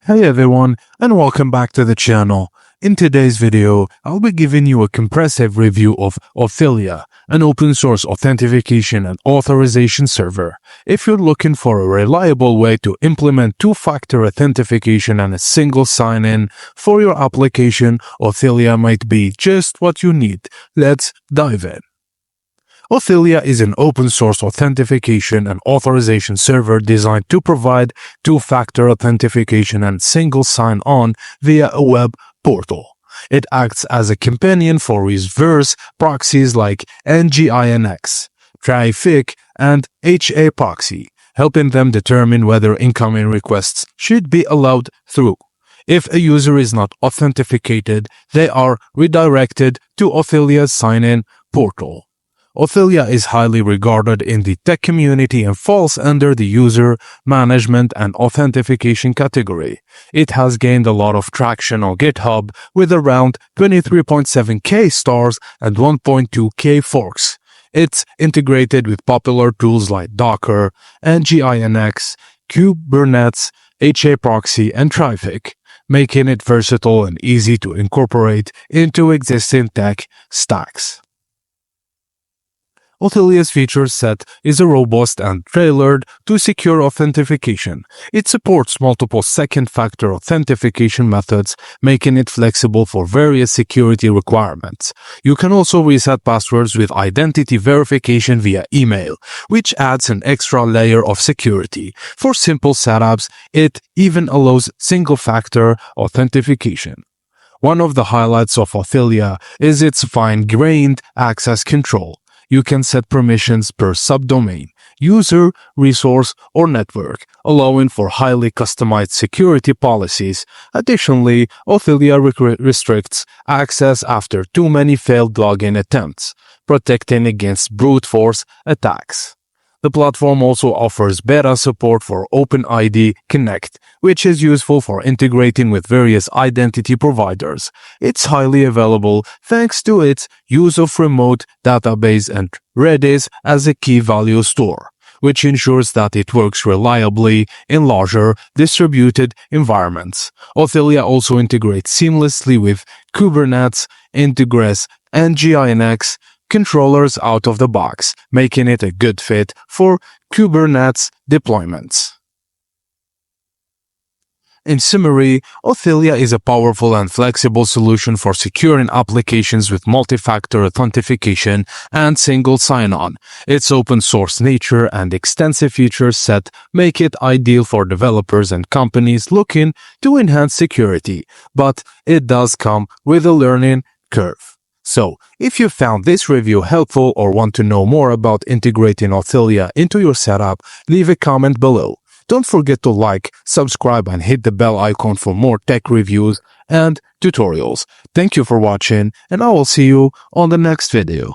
Hey everyone, and welcome back to the channel. In today's video, I'll be giving you a comprehensive review of Authelia, an open source authentication and authorization server. If you're looking for a reliable way to implement two-factor authentication and a single sign-in for your application, Authelia might be just what you need. Let's dive in. Authelia is an open-source authentication and authorization server designed to provide two-factor authentication and single sign-on via a web portal. It acts as a companion for reverse proxies like Nginx, Traefik, and proxy, helping them determine whether incoming requests should be allowed through. If a user is not authenticated, they are redirected to Authelia's sign-in portal. Authelia is highly regarded in the tech community and falls under the user management and authentication category. It has gained a lot of traction on GitHub with around 23.7k stars and 1.2k forks. It's integrated with popular tools like Docker, Nginx, Kubernetes, proxy, and Traefik, making it versatile and easy to incorporate into existing tech stacks. Authelia's feature set is robust and tailored to secure authentication. It supports multiple second-factor authentication methods, making it flexible for various security requirements. You can also reset passwords with identity verification via email, which adds an extra layer of security. For simple setups, it even allows single-factor authentication. One of the highlights of Authelia is its fine-grained access control. You can set permissions per subdomain, user, resource, or network, allowing for highly customized security policies. Additionally, Authelia restricts access after too many failed login attempts, protecting against brute force attacks. The platform also offers beta support for OpenID Connect, which is useful for integrating with various identity providers. It's highly available thanks to its use of remote database and Redis as a key value store, which ensures that it works reliably in larger distributed environments. Authelia also integrates seamlessly with Kubernetes, Nginx, and Nginx controllers out of the box, making it a good fit for Kubernetes deployments. In summary, Authelia is a powerful and flexible solution for securing applications with multi-factor authentication and single sign-on. Its open-source nature and extensive feature set make it ideal for developers and companies looking to enhance security, but it does come with a learning curve. So, if you found this review helpful or want to know more about integrating Authelia into your setup, leave a comment below. Don't forget to like, subscribe, and hit the bell icon for more tech reviews and tutorials. Thank you for watching, and I will see you on the next video.